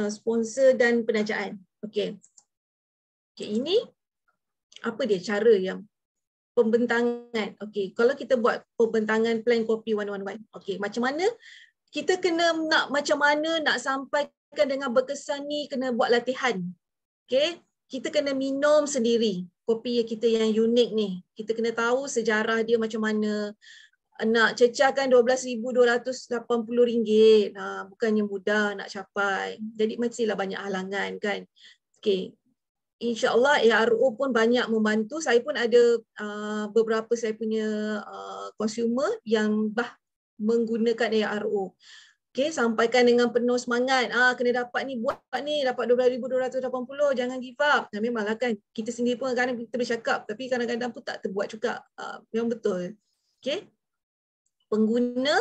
sponsor dan penajaan. Okey. Okey, ini apa dia cara yang pembentangan. Okey, kalau kita buat pembentangan plan kopi 111. Okey, macam mana kita kena macam mana nak sampaikan dengan berkesan ni, kena buat latihan. Okey, kita kena minum sendiri kopi kita yang unik ni. Kita kena tahu sejarah dia macam mana. Nak cecahkan RM12,280. Bukannya mudah nak capai. Jadi mestilah banyak halangan kan. Okey. InsyaAllah ARO pun banyak membantu. Saya pun ada beberapa saya punya consumer yang menggunakan ARO. Okay, sampaikan dengan penuh semangat. Kena dapat ni, buat ni, dapat 12,280, jangan give up. Memanglah kan, kita sendiri pun kadang-kadang kita bercakap, tapi kadang-kadang pun tak terbuat juga. Memang betul. Okay. Pengguna,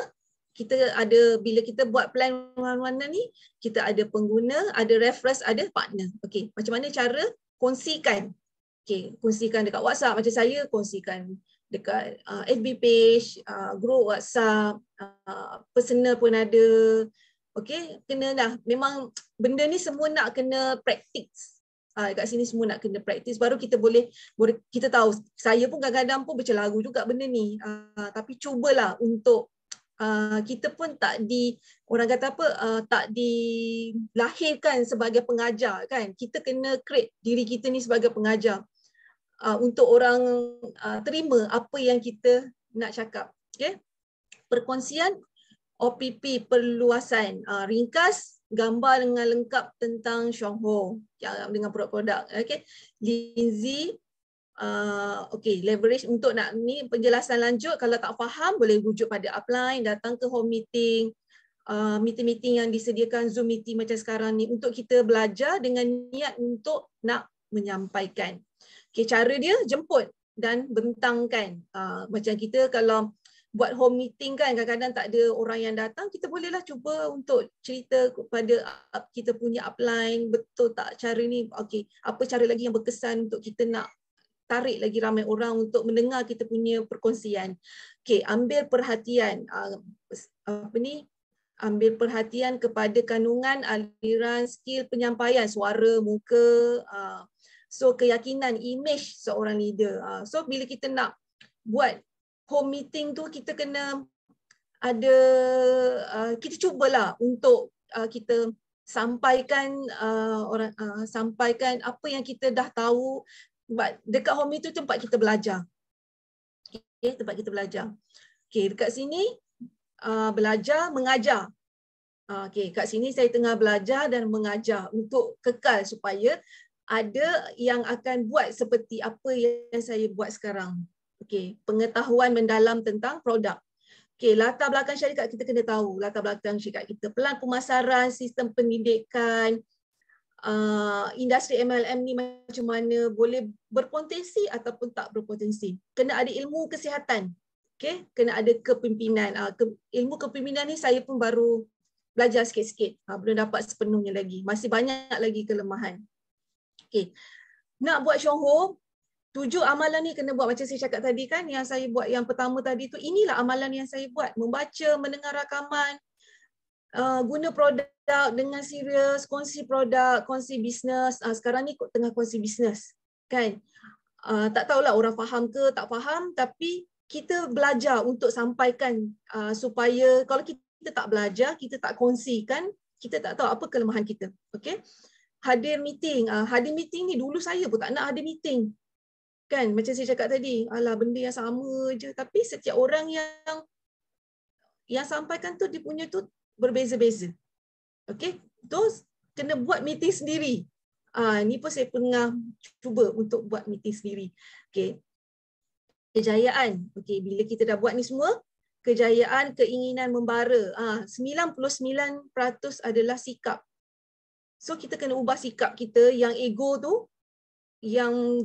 kita ada, bila kita buat plan mana-mana ni, kita ada pengguna, ada reference, ada partner. Okay, macam mana cara? Kongsikan. Okay, kongsikan dekat WhatsApp, macam saya, kongsikan dekat FB page, group WhatsApp, personal pun ada. Okey, kena dah. Memang benda ni semua nak kena practice. Dekat sini semua nak kena practice, baru kita boleh kita tahu. Saya pun kadang-kadang pun bercelaru juga benda ni. Tapi cubalah untuk kita pun tak orang kata apa, tak dilahirkan sebagai pengajar kan. Kita kena create diri kita ni sebagai pengajar. Untuk orang terima apa yang kita nak cakap. Okay? Perkongsian OPP perluasan. Ringkas, gambar dengan lengkap tentang Xiongho dengan produk-produk. Okay? Lindsay, okay, leverage untuk nak ni penjelasan lanjut. Kalau tak faham, boleh rujuk pada upline, datang ke home meeting, meeting-meeting yang disediakan, Zoom meeting macam sekarang ni, untuk kita belajar dengan niat untuk nak menyampaikan. Okay, cara dia jemput dan bentangkan. Macam kita kalau buat home meeting kan, kadang-kadang tak ada orang yang datang, kita bolehlah cuba untuk cerita kepada kita punya upline, betul tak cara ni, okay, apa cara lagi yang berkesan untuk kita nak tarik lagi ramai orang untuk mendengar kita punya perkongsian. Okay, ambil perhatian. Ambil perhatian kepada kandungan, aliran, skill penyampaian, suara, muka, so keyakinan, image seorang leader. So bila kita nak buat home meeting tu, kita kena ada, kita cubalah untuk kita sampaikan sampaikan apa yang kita dah tahu. Dekat home meeting tu tempat kita belajar. Okay, tempat kita belajar. Okay, dekat sini belajar, mengajar. Okay, kat sini saya tengah belajar dan mengajar untuk kekal supaya ada yang akan buat seperti apa yang saya buat sekarang. Okey, pengetahuan mendalam tentang produk. Okey, latar belakang syarikat kita kena tahu. Latar belakang syarikat kita, pelan pemasaran, sistem pendidikan, industri MLM ni macam mana, boleh berpotensi ataupun tak berpotensi. Kena ada ilmu kesihatan. Okey, kena ada kepimpinan. Ilmu kepimpinan ni saya pun baru belajar sikit-sikit. Belum dapat sepenuhnya lagi. Masih banyak lagi kelemahan. Okay. Nak buat Xiongho, 7 amalan ni kena buat macam saya cakap tadi kan, yang saya buat yang pertama tadi tu, inilah amalan yang saya buat. Membaca, mendengar rakaman, guna produk dengan serius, kongsi produk, kongsi bisnes. Sekarang ni tengah kongsi bisnes kan. Tak tahulah orang faham ke tak faham, tapi kita belajar untuk sampaikan supaya kalau kita tak belajar, kita tak kongsikan, kita tak tahu apa kelemahan kita. Okay? Hadir meeting. Hadir meeting ni dulu saya pun tak nak hadir meeting. Kan macam saya cakap tadi, alah benda yang sama je, tapi setiap orang yang sampaikan tu dia punya tu berbeza-beza. Okey, terus kena buat meeting sendiri. Ni pun saya pernah cuba untuk buat meeting sendiri. Okey. Kejayaan. Okey, bila kita dah buat ni semua, kejayaan, keinginan membara. 99% adalah sikap. So kita kena ubah sikap kita yang ego tu, yang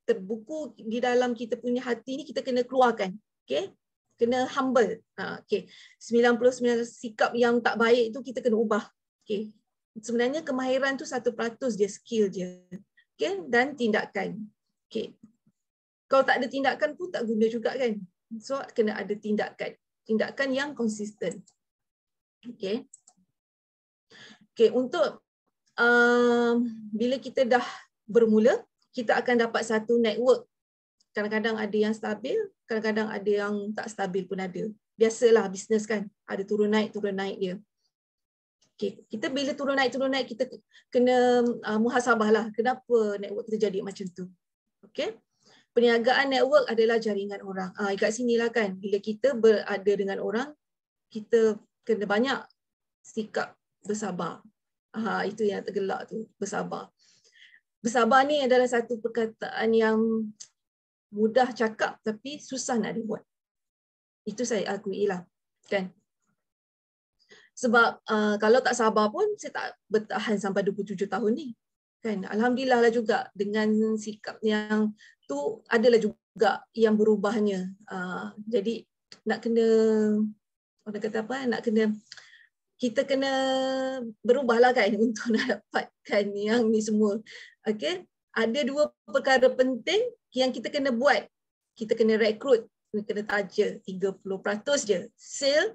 terbuku di dalam kita punya hati ni, kita kena keluarkan. Okey? Kena humble. Okey. 99 sikap yang tak baik tu kita kena ubah. Okey. Sebenarnya kemahiran tu 1% dia, skill je. Okey, dan tindakan. Okey. Kalau tak ada tindakan pun tak guna juga kan. So kena ada tindakan. Tindakan yang konsisten. Okey. Okey, untuk bila kita dah bermula, kita akan dapat satu network. Kadang-kadang ada yang stabil, kadang-kadang ada yang tak stabil pun ada. Biasalah bisnes kan, ada turun naik dia. Okay. Kita bila turun naik, kita kena muhasabah lah. Kenapa network kita jadi macam tu. Okay. Perniagaan network adalah jaringan orang. Kat sini lah kan, bila kita berada dengan orang, kita kena banyak sikap bersabar. Itu yang tergelak tu, bersabar. Bersabar ni adalah satu perkataan yang mudah cakap tapi susah nak dibuat. Itu saya akui lah, kan. Sebab kalau tak sabar pun saya tak bertahan sampai 27 tahun ni. Kan, alhamdulillah lah juga dengan sikap yang tu adalah juga yang berubahnya. Jadi nak kena, orang kata apa, nak kena, kita kena berubahlah kan untuk nak dapatkan yang ni semua. Okey, ada dua perkara penting yang kita kena buat. Kita kena rekrut, kena taja 30% je sale,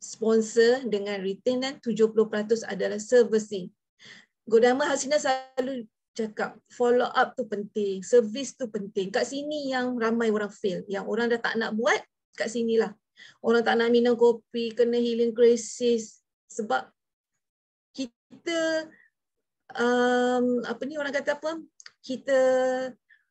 sponsor dengan retain, dan 70% adalah servicing. Guldarma Hasina selalu cakap follow up tu penting, service tu penting. Kat sini yang ramai orang fail, yang orang dah tak nak buat, kat sinilah. Orang tak nak minum kopi, kena healing crisis. Sebab kita orang kata apa? Kita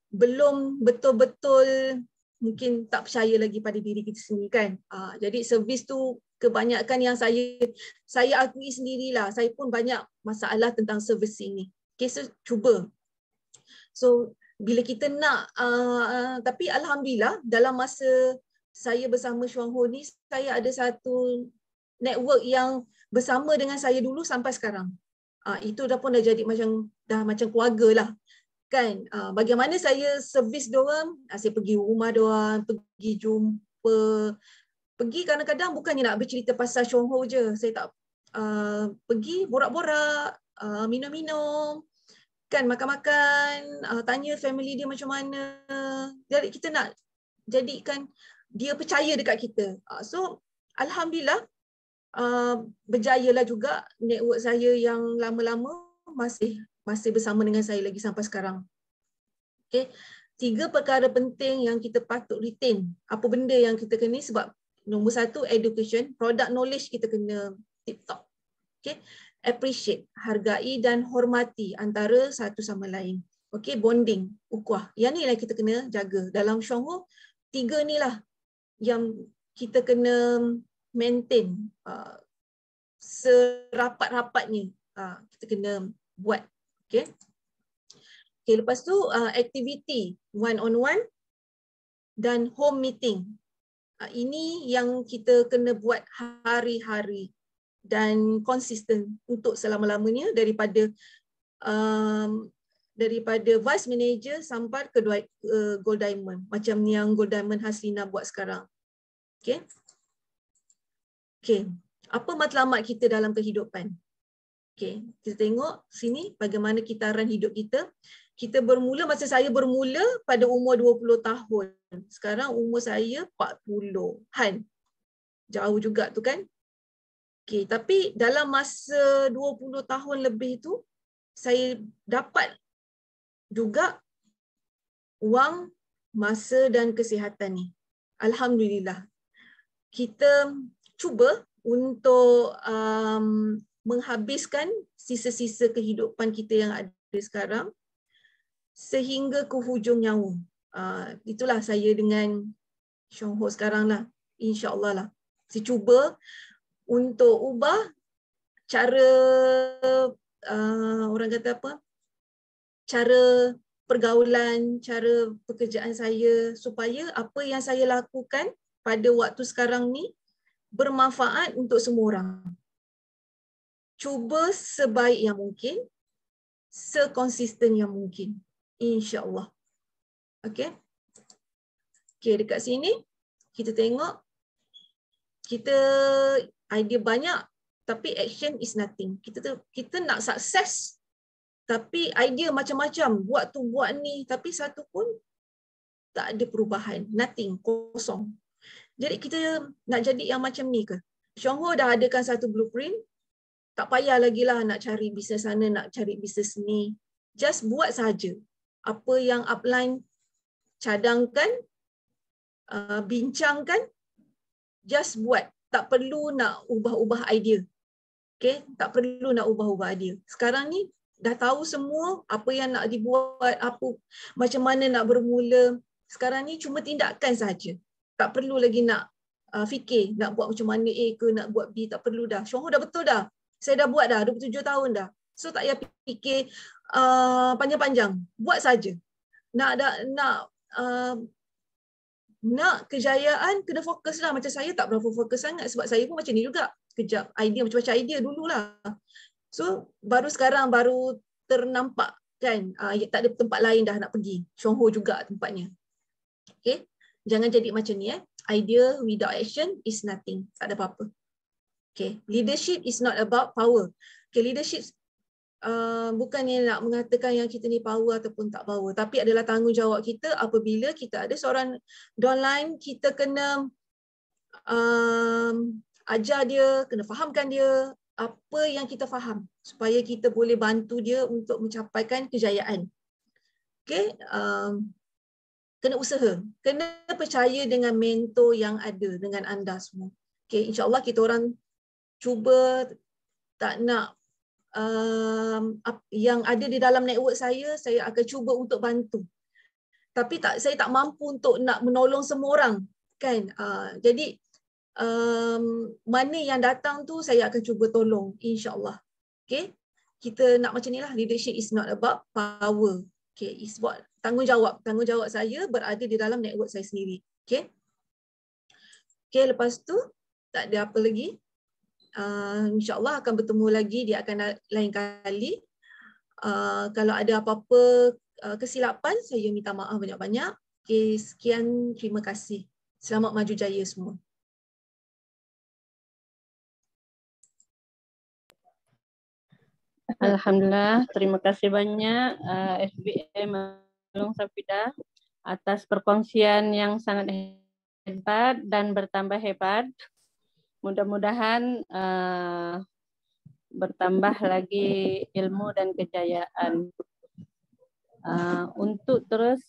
belum betul-betul mungkin tak percaya lagi pada diri kita sendiri kan. Jadi servis tu kebanyakan yang saya akui sendirilah. Saya pun banyak masalah tentang servicing ni. Okay, so cuba. So bila kita nak, tapi alhamdulillah dalam masa saya bersama Chuang Ho ni, saya ada satu network yang bersama dengan saya dulu sampai sekarang. Itu dah jadi macam keluarga lah. Kan, bagaimana saya servis diorang, saya pergi rumah diorang, pergi jumpa, pergi kadang-kadang bukannya nak bercerita pasal Chuang Ho je, saya tak pergi borak-borak, minum-minum, kan, makan-makan, tanya family dia macam mana. Jadi kita nak jadikan dia percaya dekat kita. So alhamdulillah berjayalah juga network saya yang lama-lama masih bersama dengan saya lagi sampai sekarang. Okay. 3 perkara penting yang kita patut retain. Apa benda yang kita kena, sebab nombor 1 education, product knowledge kita kena tip-top. Okay. Appreciate, hargai dan hormati antara satu sama lain. Okay, bonding, ukhuwah. Yang ni lah kita kena jaga. Dalam Chuang Ho, 3 ni lah yang kita kena maintain serapat-rapatnya. Kita kena buat. Okay. Okay, lepas tu activity one-on-one dan home meeting. Ini yang kita kena buat hari-hari dan konsisten untuk selama-lamanya, daripada vice manager sampai ke gold diamond, macam yang gold diamond Haslina buat sekarang. Okay. Okay. Apa matlamat kita dalam kehidupan? Okay. Kita tengok sini bagaimana kita run hidup kita. Kita bermula, masa saya bermula pada umur 20 tahun. Sekarang umur saya 40-an. Jauh juga tu kan. Okay. Tapi dalam masa 20 tahun lebih tu, saya dapat juga wang, masa dan kesihatan ni. Alhamdulillah. Kita cuba untuk menghabiskan sisa-sisa kehidupan kita yang ada sekarang sehingga ke hujung nyawa. Itulah saya dengan Chong Ho sekarang lah. InsyaAllah lah. Saya cuba untuk ubah cara orang kata apa? Cara pergaulan, cara pekerjaan saya supaya apa yang saya lakukan pada waktu sekarang ni bermanfaat untuk semua orang. Cuba sebaik yang mungkin, sekonsisten yang mungkin. InsyaAllah. Okay. Okay, dekat sini kita tengok kita idea banyak tapi action is nothing. Kita nak sukses tapi idea macam-macam, buat tu buat ni tapi satu pun tak ada perubahan, nothing, kosong. Jadi kita nak jadi yang macam ni ke? Chong Ho dah adakan satu blueprint, tak payah lagi lah nak cari bisnes sana, nak cari bisnes ni. Just buat saja apa yang upline cadangkan, bincangkan, just buat. Tak perlu nak ubah-ubah idea. Okay? Tak perlu nak ubah-ubah idea. Sekarang ni dah tahu semua apa yang nak dibuat, macam mana nak bermula. Sekarang ni cuma tindakan saja. Tak perlu lagi nak fikir nak buat macam mana A ke, nak buat B, tak perlu dah. Chong Ho dah betul dah. Saya dah buat dah 27 tahun dah. So tak payah fikir panjang-panjang. Buat saja. Nak kejayaan kena fokus lah. Macam saya tak berapa fokus sangat sebab saya pun macam ni juga. Kejap idea macam-macam idea dululah. So baru sekarang baru ternampak kan, tak ada tempat lain dah nak pergi. Chong Ho juga tempatnya. Okay. Jangan jadi macam ni Idea without action is nothing. Tak ada apa-apa. Okay. Leadership is not about power. Okay, leadership bukannya nak mengatakan yang kita ni power ataupun tak power, tapi adalah tanggungjawab kita apabila kita ada seorang downline, kita kena ajar dia, kena fahamkan dia apa yang kita faham supaya kita boleh bantu dia untuk mencapaikan kejayaan. Okay, kena usaha, kena percaya dengan mentor yang ada dengan anda semua. Okay, insyaAllah kita orang cuba tak nak yang ada di dalam network saya akan cuba untuk bantu. Tapi saya tak mampu untuk nak menolong semua orang. Kan? Jadi, mana yang datang tu saya akan cuba tolong, insyaAllah. Okay? Kita nak macam ni lah, leadership is not about power. Okay? It's about tanggungjawab. Tanggungjawab saya berada di dalam network saya sendiri. Okay? Okay, lepas tu, tak ada apa lagi. InsyaAllah akan bertemu lagi di akan lain kali. Kalau ada apa-apa kesilapan, saya minta maaf banyak-banyak. Okay, sekian, terima kasih. Selamat maju jaya semua. Alhamdulillah, terima kasih banyak SBM Alung Safida atas perkongsian yang sangat hebat dan bertambah hebat. Mudah-mudahan bertambah lagi ilmu dan kejayaan untuk terus